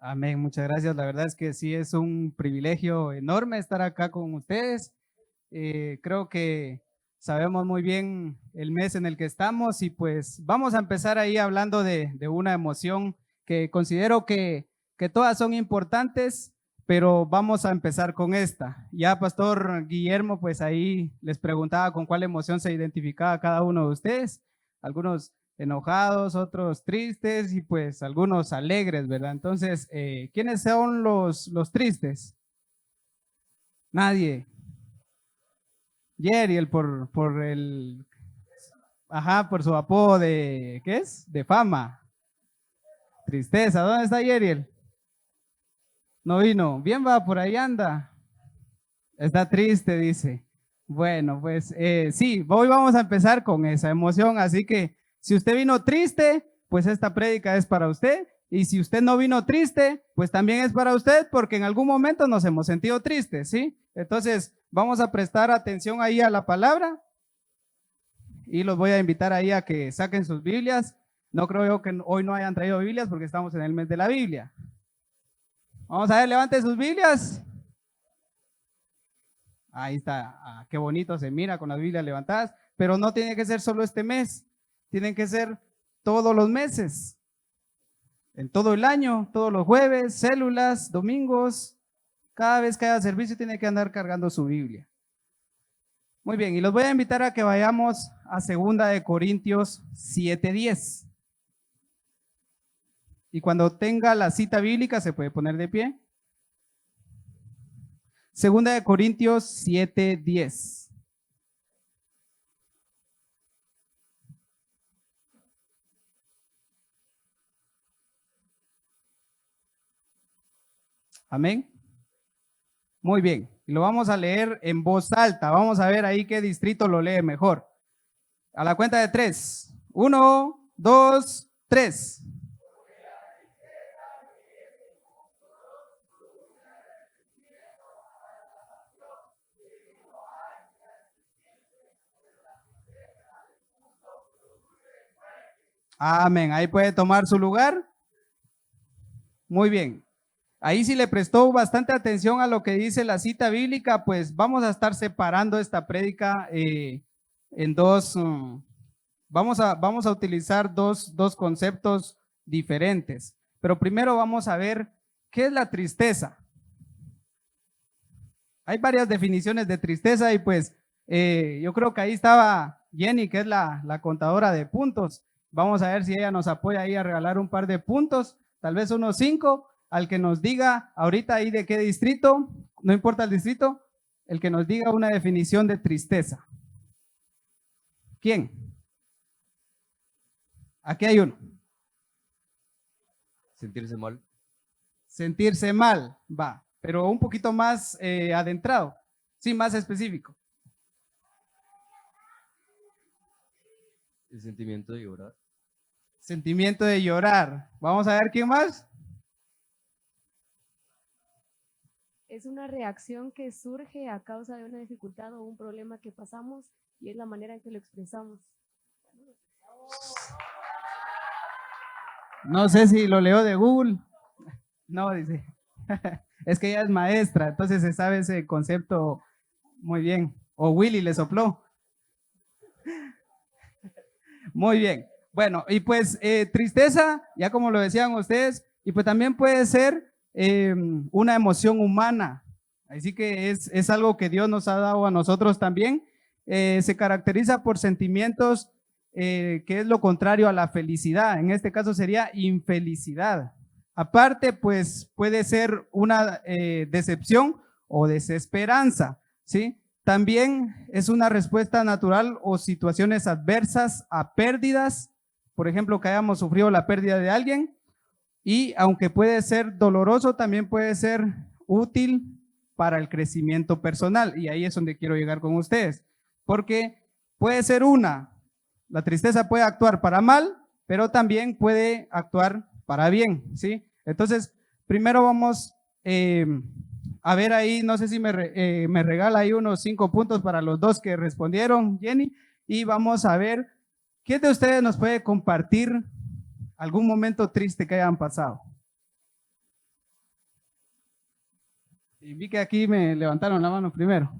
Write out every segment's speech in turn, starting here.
Amén, muchas gracias. La verdad es que sí es un privilegio enorme estar acá con ustedes. Creo que sabemos muy bien el mes en el que estamos y pues vamos a empezar ahí hablando de una emoción que considero que todas son importantes, pero vamos a empezar con esta. Ya Pastor Guillermo, pues ahí les preguntaba con cuál emoción se identificaba cada uno de ustedes. Algunos enojados, otros tristes y pues algunos alegres, ¿verdad? Entonces, ¿quiénes son los tristes? Nadie. Yeriel por el, ajá, por su apodo de, ¿qué es? De fama. Tristeza. ¿Dónde está Yeriel? No vino. Bien va, por ahí anda. Está triste, dice. Bueno, pues sí, hoy vamos a empezar con esa emoción, así que si usted vino triste, pues esta prédica es para usted, y si usted no vino triste, pues también es para usted, porque en algún momento nos hemos sentido tristes, ¿sí? Entonces, vamos a prestar atención ahí a la palabra, y los voy a invitar ahí a que saquen sus Biblias. No creo yo que hoy no hayan traído Biblias, porque estamos en el mes de la Biblia. Vamos a ver, levanten sus Biblias. Ahí está, qué bonito se mira con las Biblias levantadas, pero no tiene que ser solo este mes, tienen que ser todos los meses, en todo el año, todos los jueves, células, domingos, cada vez que haya servicio tiene que andar cargando su Biblia. Muy bien, y los voy a invitar a que vayamos a 2 Corintios 7:10. Y cuando tenga la cita bíblica se puede poner de pie. 2 Corintios 7:10. Amén. Muy bien, y lo vamos a leer en voz alta. Vamos a ver ahí qué distrito lo lee mejor. A la cuenta de 3. 1, 2, 3. Amén. Ahí puede tomar su lugar. Muy bien. Ahí sí le prestó bastante atención a lo que dice la cita bíblica, pues vamos a estar separando esta prédica en dos. Vamos a utilizar dos conceptos diferentes. Pero primero vamos a ver qué es la tristeza. Hay varias definiciones de tristeza y pues yo creo que ahí estaba Jenny, que es la contadora de puntos. Vamos a ver si ella nos apoya ahí a regalar un par de puntos, tal vez unos 5, al que nos diga ahorita ahí de qué distrito, no importa el distrito, el que nos diga una definición de tristeza. ¿Quién? Aquí hay uno. Sentirse mal. Sentirse mal, va, pero un poquito más adentrado, sí, más específico. El sentimiento de llorar. Sentimiento de llorar. Vamos a ver quién más. Es una reacción que surge a causa de una dificultad o un problema que pasamos y es la manera en que lo expresamos. No sé si lo leo de Google. No, dice. Es que ella es maestra, entonces se sabe ese concepto muy bien. O Willy le sopló. Muy bien. Bueno, y pues tristeza, ya como lo decían ustedes, y pues también puede ser una emoción humana. Así que es algo que Dios nos ha dado a nosotros también. Se caracteriza por sentimientos que es lo contrario a la felicidad. En este caso sería infelicidad. Aparte, pues puede ser una decepción o desesperanza, ¿sí? También es una respuesta natural o situaciones adversas a pérdidas, por ejemplo, que hayamos sufrido la pérdida de alguien, y aunque puede ser doloroso, también puede ser útil para el crecimiento personal, y ahí es donde quiero llegar con ustedes, porque puede ser la tristeza puede actuar para mal, pero también puede actuar para bien, ¿sí? Entonces, primero vamos a ver ahí, no sé si me regala ahí unos 5 puntos para los 2 que respondieron, Jenny, y vamos a ver, ¿quién de ustedes nos puede compartir algún momento triste que hayan pasado? Y vi que aquí me levantaron la mano primero.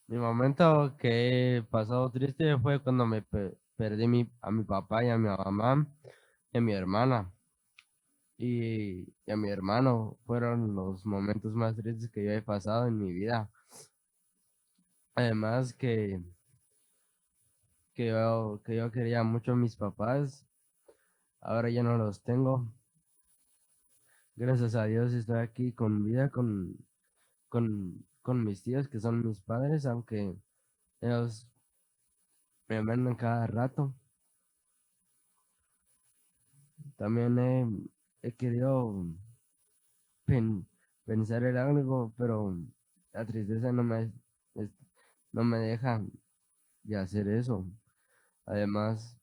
Mi momento que he pasado triste fue cuando perdí a mi papá y a mi mamá y a mi hermana y a mi hermano. Fueron los momentos más tristes que yo he pasado en mi vida. Además que yo quería mucho a mis papás, ahora ya no los tengo. Gracias a Dios estoy aquí con vida, con mis tíos que son mis padres, aunque ellos me mandan cada rato. También he querido pen- pensar en algo, pero la tristeza es- no me deja de hacer eso. Además,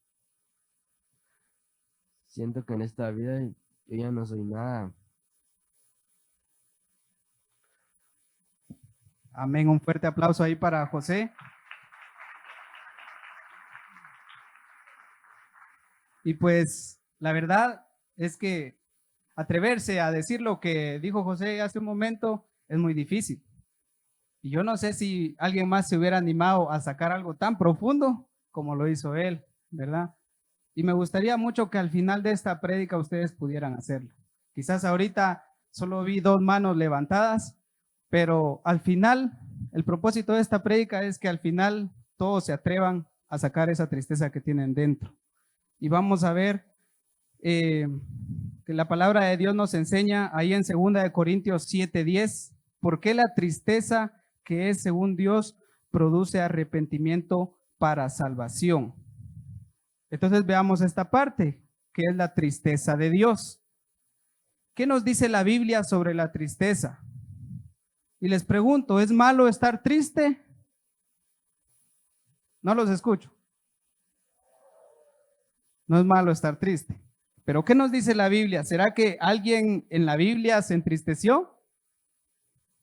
siento que en esta vida yo ya no soy nada. Amén. Un fuerte aplauso ahí para José. Y pues la verdad es que atreverse a decir lo que dijo José hace un momento es muy difícil. Y yo no sé si alguien más se hubiera animado a sacar algo tan profundo como lo hizo él, ¿verdad? Y me gustaría mucho que al final de esta prédica ustedes pudieran hacerlo. Quizás ahorita solo vi 2 manos levantadas, pero al final, el propósito de esta prédica es que al final todos se atrevan a sacar esa tristeza que tienen dentro. Y vamos a ver que la palabra de Dios nos enseña ahí en 2 Corintios 7:10, por qué la tristeza que es según Dios produce arrepentimiento para salvación. Entonces veamos esta parte, que es la tristeza de Dios. ¿Qué nos dice la Biblia sobre la tristeza? Y les pregunto, ¿es malo estar triste? No los escucho. No es malo estar triste. Pero ¿qué nos dice la Biblia? ¿Será que alguien en la Biblia se entristeció?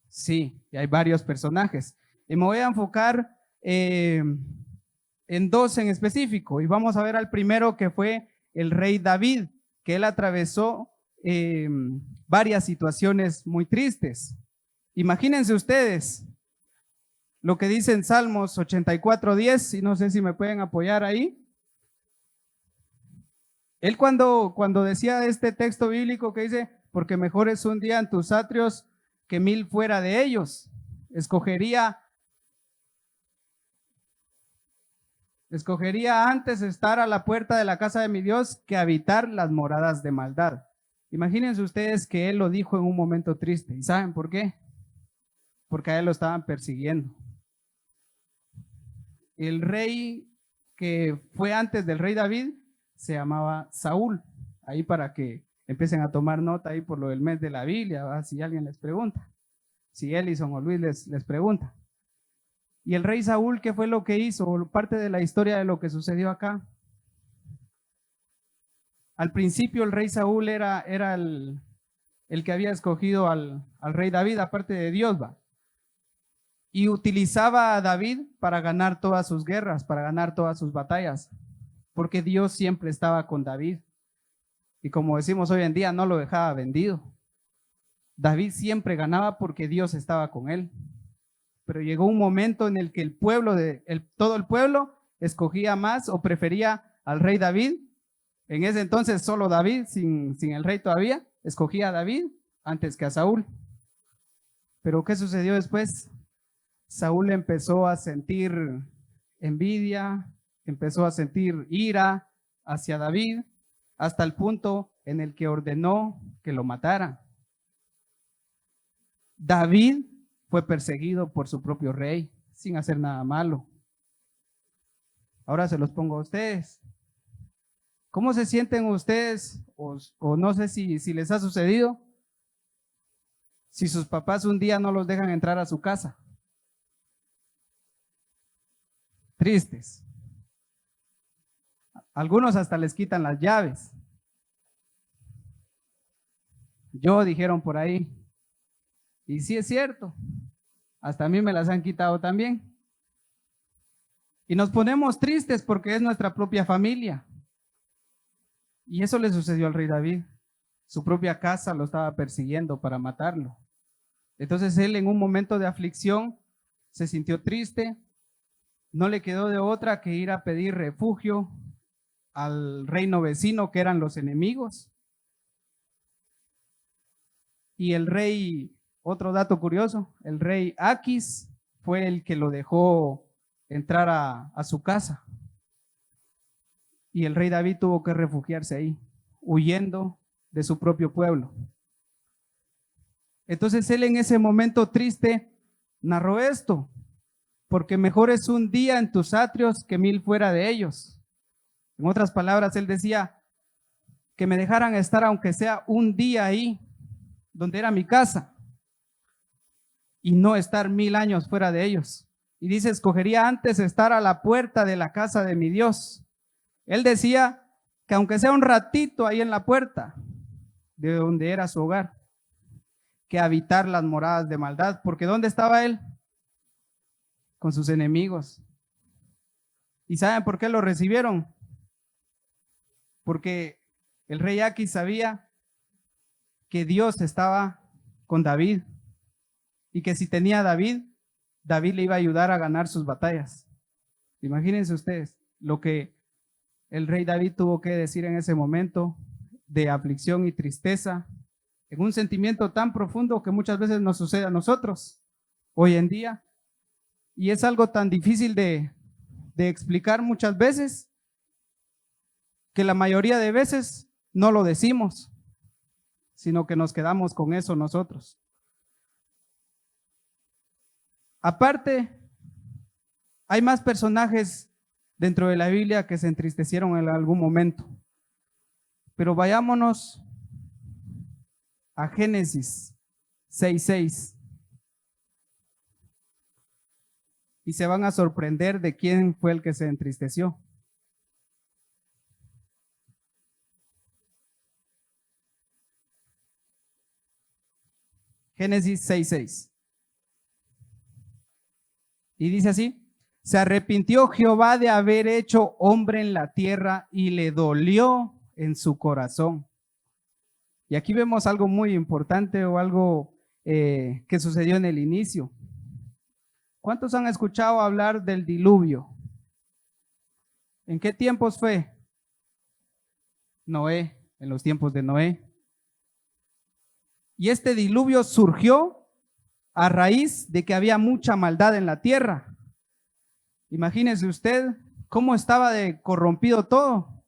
Sí, y hay varios personajes. Y me voy a enfocar en 2 en específico. Y vamos a ver al primero, que fue el rey David, que él atravesó varias situaciones muy tristes. Imagínense ustedes lo que dice en Salmos 84:10, y no sé si me pueden apoyar ahí. Él cuando decía este texto bíblico que dice, porque mejor es un día en tus atrios que 1000 fuera de ellos, escogería antes estar a la puerta de la casa de mi Dios que habitar las moradas de maldad. Imagínense ustedes que él lo dijo en un momento triste. ¿Y saben por qué? Porque a él lo estaban persiguiendo. El rey que fue antes del rey David se llamaba Saúl. Ahí para que empiecen a tomar nota ahí por lo del mes de la Biblia, ¿va? Si alguien les pregunta. Si Ellison o Luis les pregunta. Y el rey Saúl, ¿qué fue lo que hizo? Parte de la historia de lo que sucedió acá. Al principio el rey Saúl era el que había escogido al rey David, aparte de Dios, va. Y utilizaba a David para ganar todas sus guerras, para ganar todas sus batallas, porque Dios siempre estaba con David. Y como decimos hoy en día, no lo dejaba vendido. David siempre ganaba porque Dios estaba con él. Pero llegó un momento en el que todo el pueblo escogía más o prefería al rey David. En ese entonces solo David, sin el rey todavía, escogía a David antes que a Saúl. Pero ¿qué sucedió después? Saúl empezó a sentir envidia, empezó a sentir ira hacia David, hasta el punto en el que ordenó que lo mataran. David fue perseguido por su propio rey sin hacer nada malo. Ahora se los pongo a ustedes. ¿Cómo se sienten ustedes? O no sé si les ha sucedido, si sus papás un día no los dejan entrar a su casa. Tristes. Algunos hasta les quitan las llaves. Dijeron por ahí. Y sí es cierto. Hasta a mí me las han quitado también. Y nos ponemos tristes porque es nuestra propia familia. Y eso le sucedió al rey David. Su propia casa lo estaba persiguiendo para matarlo. Entonces él en un momento de aflicción se sintió triste, no le quedó de otra que ir a pedir refugio al reino vecino que eran los enemigos. Y el rey, otro dato curioso, el rey Aquis fue el que lo dejó entrar a su casa. Y el rey David tuvo que refugiarse ahí, huyendo de su propio pueblo. Entonces él en ese momento triste narró esto, porque mejor es un día en tus atrios que 1000 fuera de ellos. En otras palabras, él decía que me dejaran estar aunque sea un día ahí, donde era mi casa, y no estar 1000 años fuera de ellos. Y dice, escogería antes estar a la puerta de la casa de mi Dios. Él decía que aunque sea un ratito ahí en la puerta de donde era su hogar, que habitar las moradas de maldad, porque ¿dónde estaba él? Con sus enemigos. ¿Y saben por qué lo recibieron? Porque el rey Aquis sabía que Dios estaba con David y que si tenía a David, David le iba a ayudar a ganar sus batallas. Imagínense ustedes lo que el rey David tuvo que decir en ese momento de aflicción y tristeza, en un sentimiento tan profundo que muchas veces nos sucede a nosotros hoy en día. Y es algo tan difícil de explicar muchas veces, que la mayoría de veces no lo decimos, sino que nos quedamos con eso nosotros. Aparte, hay más personajes dentro de la Biblia que se entristecieron en algún momento. Pero vayámonos a Génesis 6:6. Y se van a sorprender de quién fue el que se entristeció. Génesis 6:6. Y dice así: se arrepintió Jehová de haber hecho hombre en la tierra y le dolió en su corazón. Y aquí vemos algo muy importante o algo que sucedió en el inicio. ¿Cuántos han escuchado hablar del diluvio? ¿En qué tiempos fue? Noé, en los tiempos de Noé. Y este diluvio surgió a raíz de que había mucha maldad en la tierra. Imagínese usted cómo estaba de corrompido todo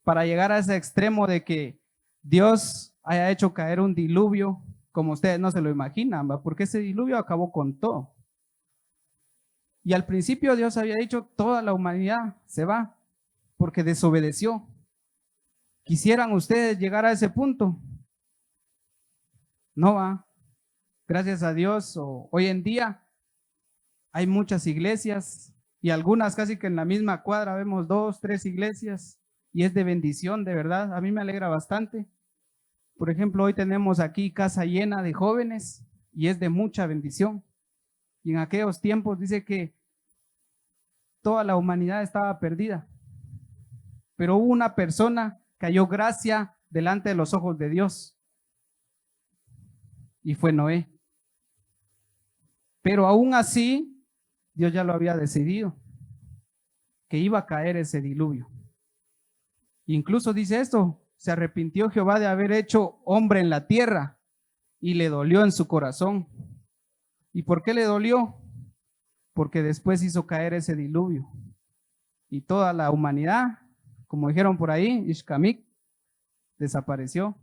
para llegar a ese extremo de que Dios haya hecho caer un diluvio como ustedes no se lo imaginan, ¿va? Porque ese diluvio acabó con todo. Y al principio Dios había dicho, toda la humanidad se va porque desobedeció. ¿Quisieran ustedes llegar a ese punto? No va. Gracias a Dios, hoy en día hay muchas iglesias y algunas casi que en la misma cuadra vemos 2, 3 iglesias y es de bendición, de verdad. A mí me alegra bastante. Por ejemplo, hoy tenemos aquí casa llena de jóvenes y es de mucha bendición. Y en aquellos tiempos dice que toda la humanidad estaba perdida, pero hubo una persona que halló gracia delante de los ojos de Dios y fue Noé. Pero aún así, Dios ya lo había decidido, que iba a caer ese diluvio. Incluso dice esto, se arrepintió Jehová de haber hecho hombre en la tierra y le dolió en su corazón. ¿Y por qué le dolió? Porque después hizo caer ese diluvio. Y toda la humanidad, como dijeron por ahí, Ishkamik, desapareció.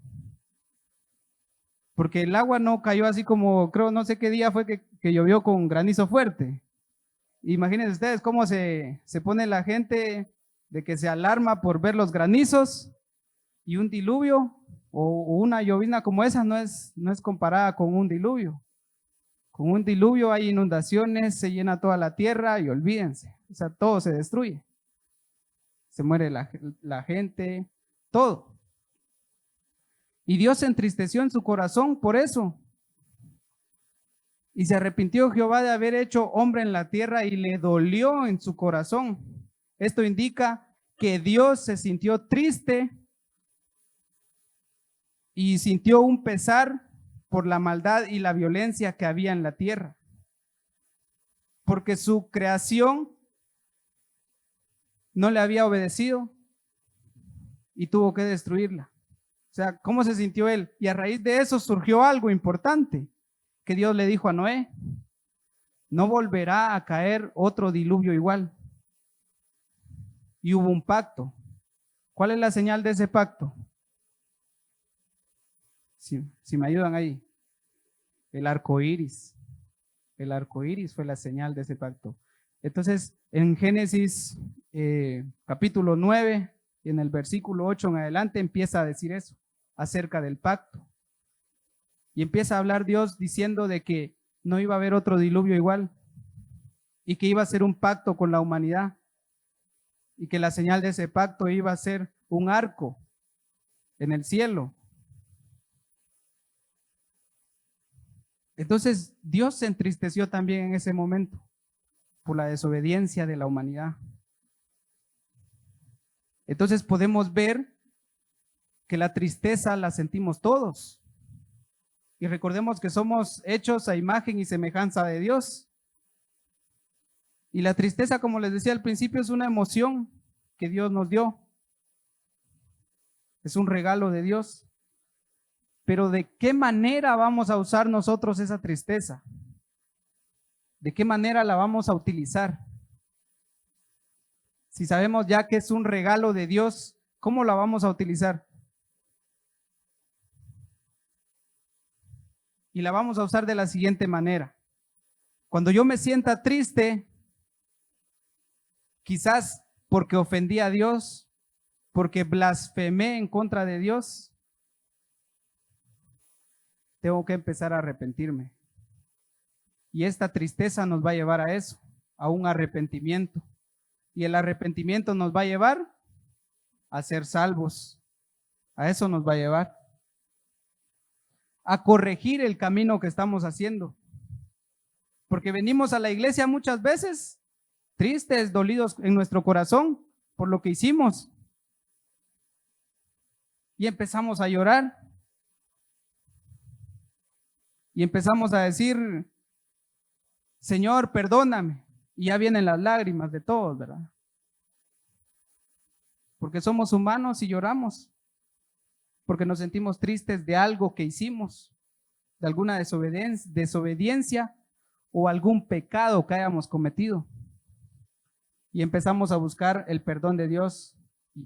Porque el agua no cayó así como, creo, no sé qué día fue que llovió con granizo fuerte. Imagínense ustedes cómo se pone la gente de que se alarma por ver los granizos y un diluvio o una llovizna como esa no es comparada con un diluvio. Con un diluvio hay inundaciones, se llena toda la tierra y olvídense, o sea, todo se destruye. Se muere la gente, todo. Y Dios se entristeció en su corazón por eso. Y se arrepintió Jehová de haber hecho hombre en la tierra y le dolió en su corazón. Esto indica que Dios se sintió triste y sintió un pesar por la maldad y la violencia que había en la tierra. Porque su creación no le había obedecido y tuvo que destruirla. O sea, ¿cómo se sintió él? Y a raíz de eso surgió algo importante que Dios le dijo a Noé: no volverá a caer otro diluvio igual. Y hubo un pacto. ¿Cuál es la señal de ese pacto? Si me ayudan ahí. El arco iris. El arco iris fue la señal de ese pacto. Entonces, en Génesis capítulo 9, y en el versículo 8 en adelante, empieza a decir eso, acerca del pacto. Y empieza a hablar Dios diciendo de que no iba a haber otro diluvio igual, y que iba a ser un pacto con la humanidad, y que la señal de ese pacto iba a ser un arco en el cielo. Entonces, Dios se entristeció también en ese momento por la desobediencia de la humanidad. Entonces podemos ver que la tristeza la sentimos todos. Y recordemos que somos hechos a imagen y semejanza de Dios. Y la tristeza, como les decía al principio, es una emoción que Dios nos dio. Es un regalo de Dios. Pero ¿de qué manera vamos a usar nosotros esa tristeza? ¿De qué manera la vamos a utilizar? Si sabemos ya que es un regalo de Dios, ¿cómo la vamos a utilizar? Y la vamos a usar de la siguiente manera. Cuando yo me sienta triste, quizás porque ofendí a Dios, porque blasfemé en contra de Dios, tengo que empezar a arrepentirme. Y esta tristeza nos va a llevar a eso, a un arrepentimiento. Y el arrepentimiento nos va a llevar a ser salvos. A eso nos va a llevar. A corregir el camino que estamos haciendo. Porque venimos a la iglesia muchas veces tristes, dolidos en nuestro corazón por lo que hicimos. Y empezamos a llorar. Y empezamos a decir: Señor, perdóname. Y ya vienen las lágrimas de todos, ¿verdad? Porque somos humanos y lloramos. Porque nos sentimos tristes de algo que hicimos, de alguna desobediencia o algún pecado que hayamos cometido. Y empezamos a buscar el perdón de Dios.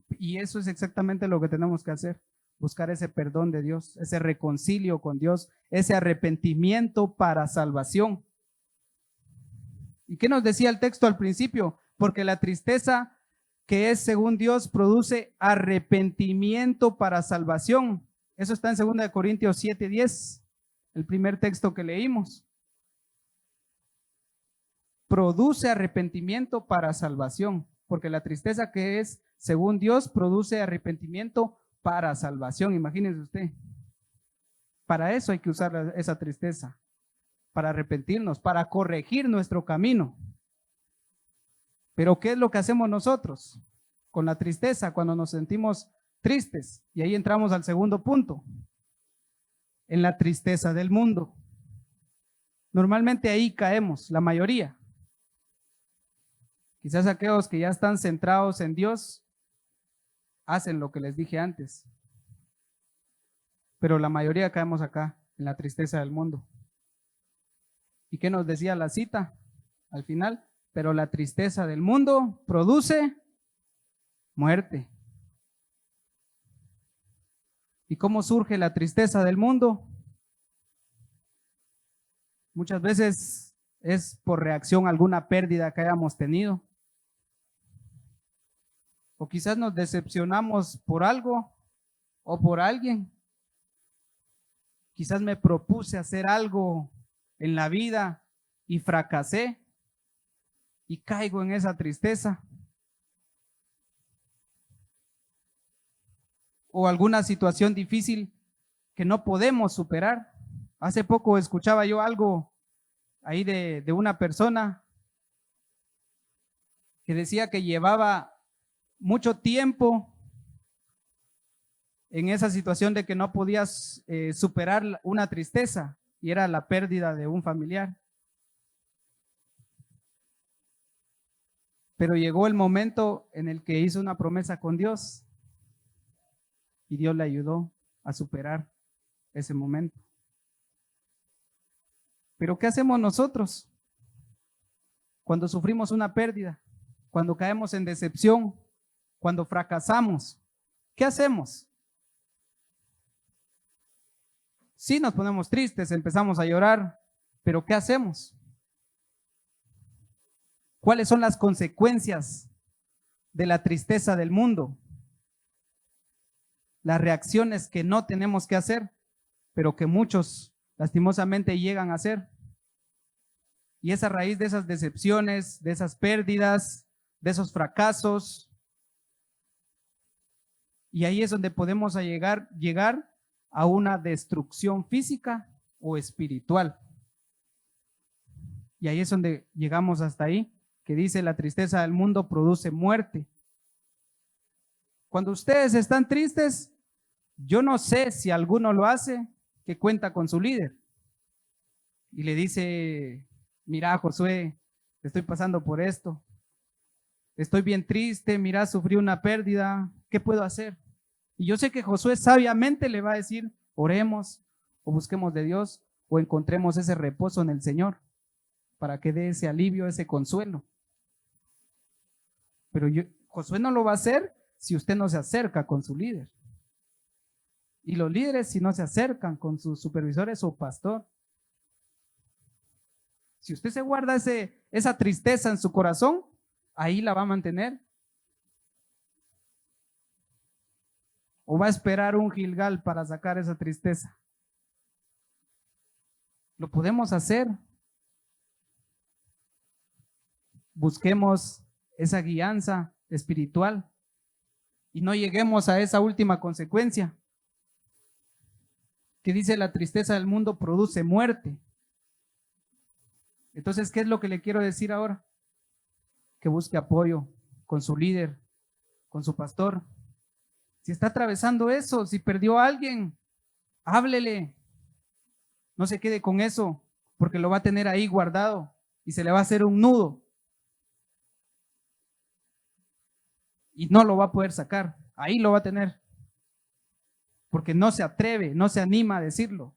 Y eso es exactamente lo que tenemos que hacer. Buscar ese perdón de Dios, ese reconcilio con Dios, ese arrepentimiento para salvación. ¿Y qué nos decía el texto al principio? Porque la tristeza que es según Dios produce arrepentimiento para salvación. Eso está en 2 Corintios 7:10, el primer texto que leímos. Produce arrepentimiento para salvación, porque la tristeza que es según Dios produce arrepentimiento para salvación. Imagínense usted. Para eso hay que usar esa tristeza, para arrepentirnos, para corregir nuestro camino. Pero ¿qué es lo que hacemos nosotros con la tristeza cuando nos sentimos tristes? Y ahí entramos al segundo punto, en la tristeza del mundo. Normalmente ahí caemos, la mayoría. Quizás aquellos que ya están centrados en Dios hacen lo que les dije antes. Pero la mayoría caemos acá, en la tristeza del mundo. ¿Y qué nos decía la cita al final? Pero la tristeza del mundo produce muerte. ¿Y cómo surge la tristeza del mundo? Muchas veces es por reacción a alguna pérdida que hayamos tenido. O quizás nos decepcionamos por algo o por alguien. Quizás me propuse hacer algo en la vida y fracasé y caigo en esa tristeza. O alguna situación difícil que no podemos superar. Hace poco escuchaba yo algo ahí de una persona que decía que llevaba mucho tiempo en esa situación de que no podías superar una tristeza, y era la pérdida de un familiar. Pero llegó el momento en el que hizo una promesa con Dios y Dios le ayudó a superar ese momento. Pero ¿qué hacemos nosotros cuando sufrimos una pérdida? Cuando caemos en decepción, cuando fracasamos, ¿qué hacemos? Sí, nos ponemos tristes, empezamos a llorar, pero ¿qué hacemos? ¿Cuáles son las consecuencias de la tristeza del mundo? Las reacciones que no tenemos que hacer, pero que muchos lastimosamente llegan a hacer. Y es a raíz de esas decepciones, de esas pérdidas, de esos fracasos. Y ahí es donde podemos llegar a una destrucción física o espiritual. Y ahí es donde llegamos hasta ahí, que dice: la tristeza del mundo produce muerte. Cuando ustedes están tristes, yo no sé si alguno lo hace, que cuenta con su líder y le dice: mira, Josué, estoy pasando por esto, estoy bien triste, mira, sufrí una pérdida, ¿qué puedo hacer? Y yo sé que Josué sabiamente le va a decir: oremos, o busquemos de Dios, o encontremos ese reposo en el Señor, para que dé ese alivio, ese consuelo. Pero Josué no lo va a hacer si usted no se acerca con su líder. Y los líderes, si no se acercan con sus supervisores o pastor, si usted se guarda esa tristeza en su corazón, ahí la va a mantener. ¿O va a esperar un Gilgal para sacar esa tristeza? Lo podemos hacer. Busquemos esa guianza espiritual y no lleguemos a esa última consecuencia que dice: la tristeza del mundo produce muerte. Entonces, ¿qué es lo que le quiero decir ahora? Que busque apoyo con su líder, con su pastor. Si está atravesando eso, si perdió a alguien, háblele. No se quede con eso, porque lo va a tener ahí guardado y se le va a hacer un nudo. Y no lo va a poder sacar, ahí lo va a tener. Porque no se atreve, no se anima a decirlo.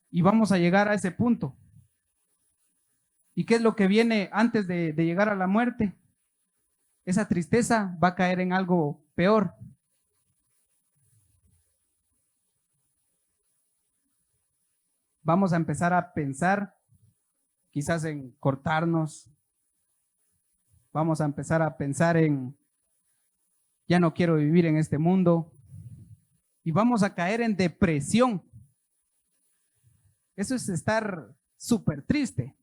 Y vamos a llegar a ese punto. ¿Y qué es lo que viene antes de llegar a la muerte? Esa tristeza va a caer en algo peor. Vamos a empezar a pensar quizás en cortarnos. Vamos a empezar a pensar en: ya no quiero vivir en este mundo. Y vamos a caer en depresión. Eso es estar súper triste.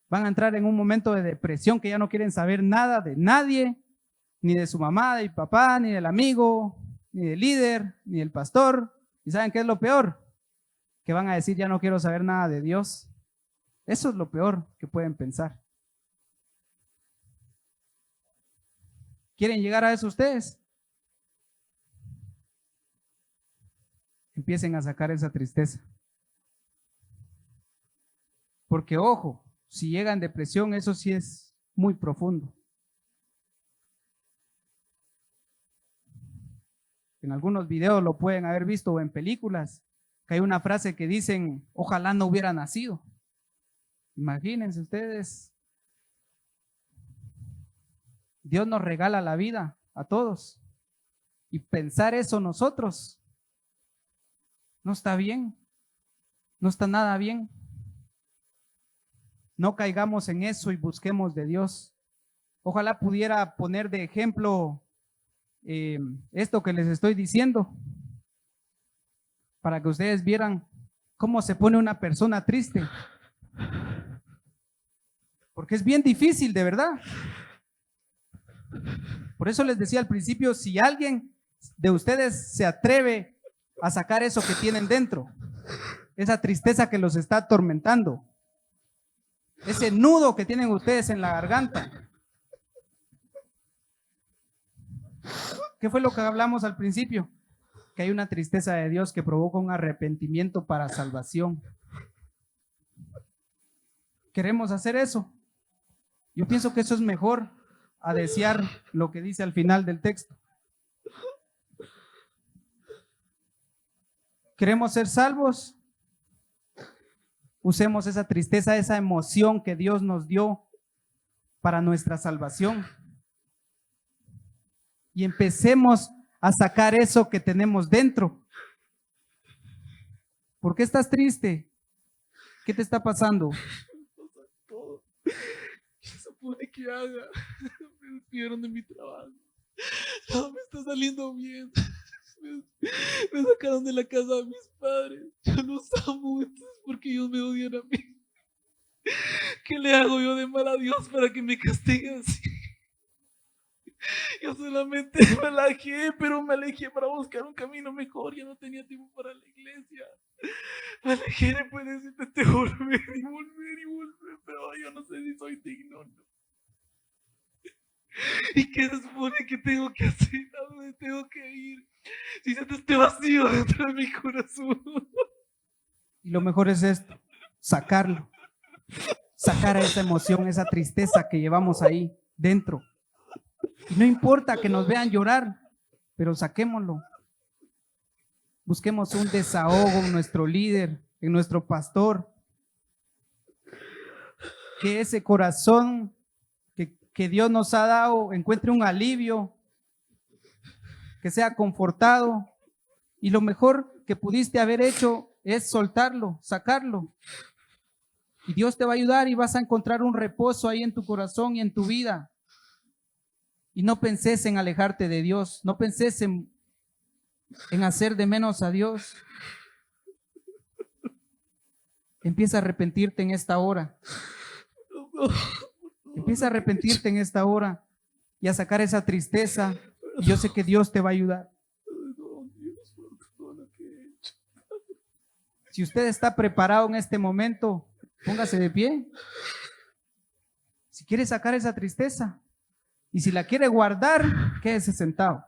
Van a entrar en un momento de depresión, que ya no quieren saber nada de nadie, ni de su mamá, de papá, ni del amigo, ni del líder, ni del pastor. ¿Y saben qué es lo peor? Que van a decir: ya no quiero saber nada de Dios. Eso es lo peor que pueden pensar. ¿Quieren llegar a eso ustedes? Empiecen a sacar esa tristeza. Porque ojo, si llega en depresión, eso sí es muy profundo. En algunos videos lo pueden haber visto, o en películas, que hay una frase que dicen: ojalá no hubiera nacido. Imagínense ustedes. Dios nos regala la vida a todos. Y pensar eso nosotros no está bien. No está nada bien. No caigamos en eso y busquemos de Dios. Ojalá pudiera poner de ejemplo esto que les estoy diciendo, para que ustedes vieran cómo se pone una persona triste. Porque es bien difícil, de verdad. Por eso les decía al principio: si alguien de ustedes se atreve a sacar eso que tienen dentro, esa tristeza que los está atormentando, ese nudo que tienen ustedes en la garganta. ¿Qué fue lo que hablamos al principio? Que hay una tristeza de Dios que provoca un arrepentimiento para salvación. ¿Queremos hacer eso? Yo pienso que eso es mejor a desear lo que dice al final del texto. ¿Queremos ser salvos? Usemos esa tristeza, esa emoción que Dios nos dio para nuestra salvación. Y empecemos a sacar eso que tenemos dentro. ¿Por qué estás triste? ¿Qué te está pasando? Todo. ¿Qué se supone que haga? Me despidieron de mi trabajo. No me está saliendo bien. Me sacaron de la casa de mis padres. Yo los amo, entonces porque ellos me odian a mí. ¿Qué le hago yo de mal a Dios para que me castigue así? Yo solamente me alejé, pero me alejé para buscar un camino mejor. Ya no tenía tiempo para la iglesia. Me alejé, después de eso intenté volver, pero yo no sé si soy digno o no. ¿Y qué se supone que tengo que hacer? ¿A dónde tengo que ir? Si siento este vacío dentro de mi corazón. Y lo mejor es esto, sacarlo. Sacar esa emoción, esa tristeza que llevamos ahí dentro. Y no importa que nos vean llorar, pero saquémoslo. Busquemos un desahogo en nuestro líder, en nuestro pastor. Que ese corazón que Dios nos ha dado encuentre un alivio, que sea confortado. Y lo mejor que pudiste haber hecho es soltarlo, sacarlo. Y Dios te va a ayudar y vas a encontrar un reposo ahí en tu corazón y en tu vida. Y no penses en alejarte de Dios, no penses en hacer de menos a Dios. Empieza a arrepentirte en esta hora. Empieza a arrepentirte en esta hora y a sacar esa tristeza. Y yo sé que Dios te va a ayudar. Si usted está preparado en este momento, póngase de pie. Si quiere sacar esa tristeza y si la quiere guardar, quédese sentado.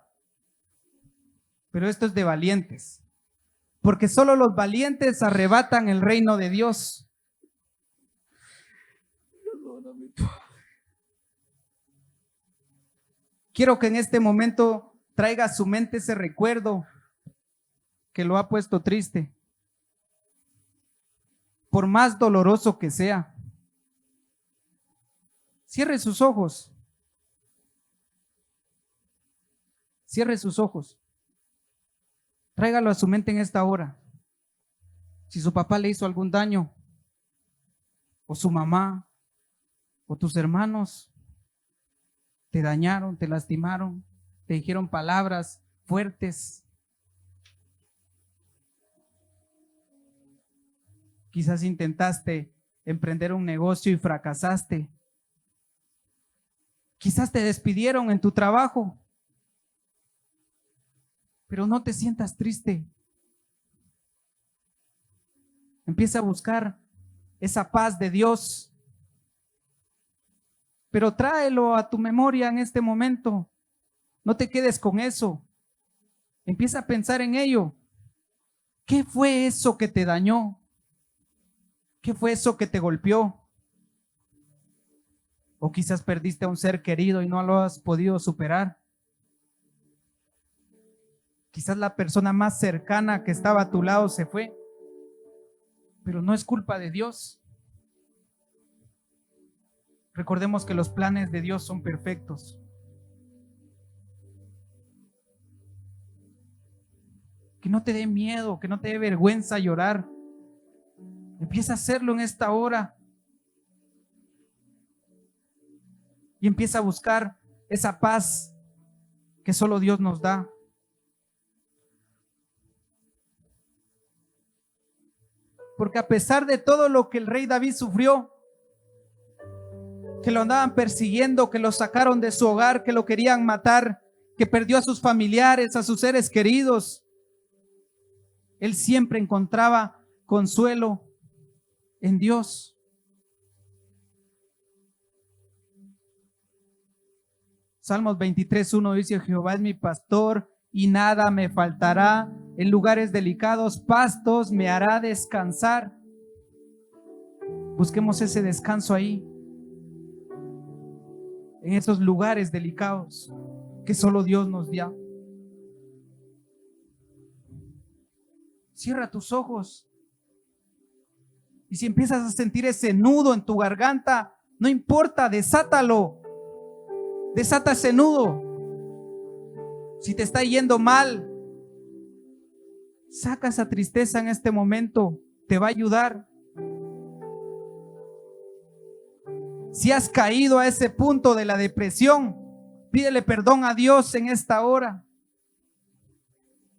Pero esto es de valientes, porque solo los valientes arrebatan el reino de Dios. Quiero que en este momento traiga a su mente ese recuerdo que lo ha puesto triste, por más doloroso que sea. Cierre sus ojos. Cierre sus ojos. Tráigalo a su mente en esta hora. Si su papá le hizo algún daño, o su mamá, o tus hermanos, te dañaron, te lastimaron, te dijeron palabras fuertes. Quizás intentaste emprender un negocio y fracasaste. Quizás te despidieron en tu trabajo. Pero no te sientas triste. Empieza a buscar esa paz de Dios. Pero tráelo a tu memoria en este momento. No te quedes con eso. Empieza a pensar en ello. ¿Qué fue eso que te dañó? ¿Qué fue eso que te golpeó? O quizás perdiste a un ser querido y no lo has podido superar. Quizás la persona más cercana que estaba a tu lado se fue, pero no es culpa de Dios. Recordemos que los planes de Dios son perfectos. Que no te dé miedo, que no te dé vergüenza llorar. Empieza a hacerlo en esta hora. Y empieza a buscar esa paz que solo Dios nos da. Porque a pesar de todo lo que el rey David sufrió, que lo andaban persiguiendo, que lo sacaron de su hogar, que lo querían matar, que perdió a sus familiares, a sus seres queridos, Él siempre encontraba consuelo en Dios. Salmos 23:1 dice: Jehová es mi pastor y nada me faltará. En lugares delicados pastos me hará descansar. Busquemos ese descanso ahí, en esos lugares delicados que solo Dios nos da. Cierra tus ojos. Y si empiezas a sentir ese nudo en tu garganta, no importa, desátalo. Desata ese nudo. Si te está yendo mal, saca esa tristeza en este momento. Te va a ayudar. Si has caído a ese punto de la depresión, pídele perdón a Dios en esta hora.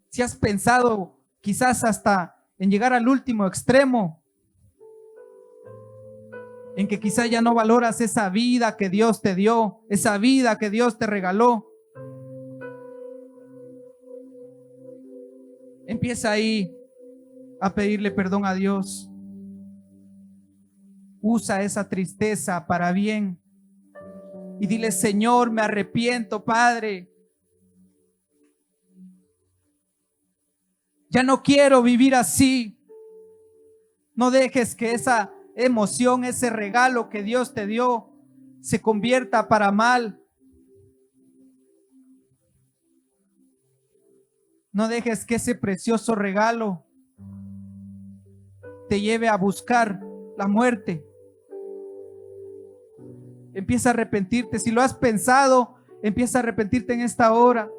Si has pensado quizás hasta en llegar al último extremo, en que quizás ya no valoras esa vida que Dios te dio, esa vida que Dios te regaló, empieza ahí a pedirle perdón a Dios. Usa esa tristeza para bien y dile: Señor, me arrepiento, Padre. Ya no quiero vivir así. No dejes que esa emoción, ese regalo que Dios te dio, se convierta para mal. No dejes que ese precioso regalo te lleve a buscar la muerte. Empieza a arrepentirte. Si lo has pensado, empieza a arrepentirte en esta hora.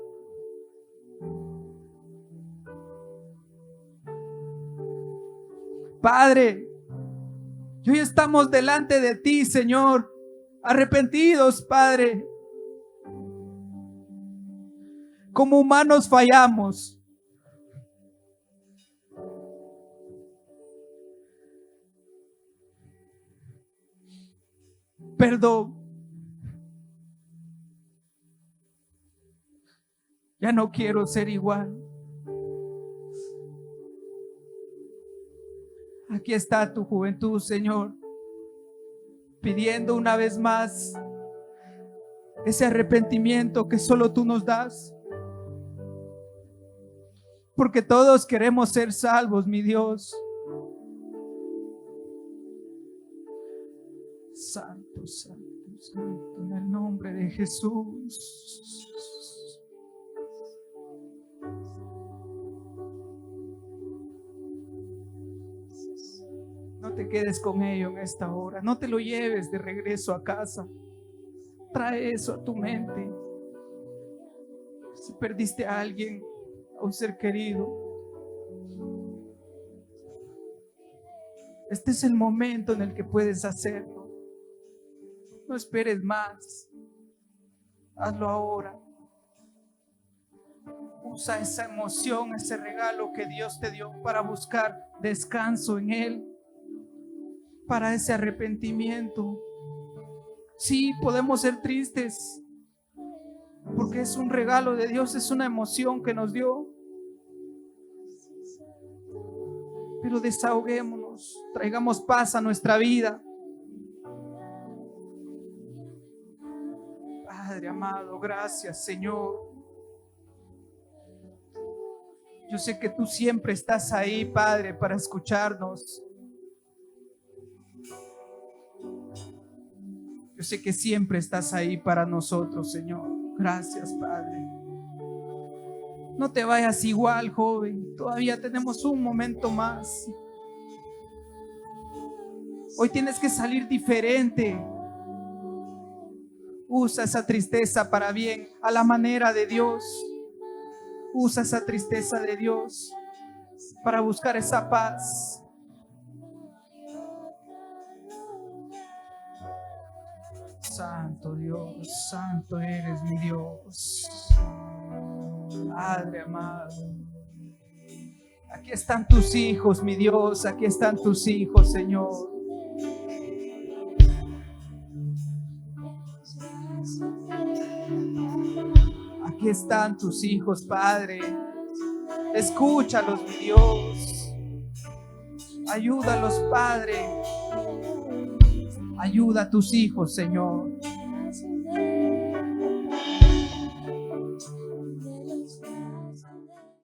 Padre, y hoy estamos delante de ti, Señor, arrepentidos, Padre. Como humanos fallamos. Perdón. Ya no quiero ser igual. Aquí está tu juventud, Señor, pidiendo una vez más ese arrepentimiento que solo tú nos das. Porque todos queremos ser salvos, mi Dios. Santo, santo, santo, en el nombre de Jesús. No te quedes con ello en esta hora. No te lo lleves de regreso a casa. Trae eso a tu mente. Si perdiste a alguien, a un ser querido, este es el momento en el que puedes hacerlo. No esperes más. Hazlo ahora. Usa esa emoción, ese regalo que Dios te dio para buscar descanso en Él, para ese arrepentimiento. Sí, podemos ser tristes porque es un regalo de Dios, es una emoción que nos dio. Pero desahoguémonos, traigamos paz a nuestra vida. Padre amado, gracias, Señor. Yo sé que tú siempre estás ahí, Padre, para escucharnos. Yo sé que siempre estás ahí para nosotros, Señor. Gracias, Padre. No te vayas igual, joven. Todavía tenemos un momento más. Hoy tienes que salir diferente. Usa esa tristeza para bien, a la manera de Dios. Usa esa tristeza de Dios para buscar esa paz. Santo Dios, santo eres mi Dios. Padre amado, aquí están tus hijos, mi Dios, aquí están tus hijos, Señor. Aquí están tus hijos, Padre. Escúchalos, mi Dios. Ayúdalos, Padre. Ayuda a tus hijos, Señor.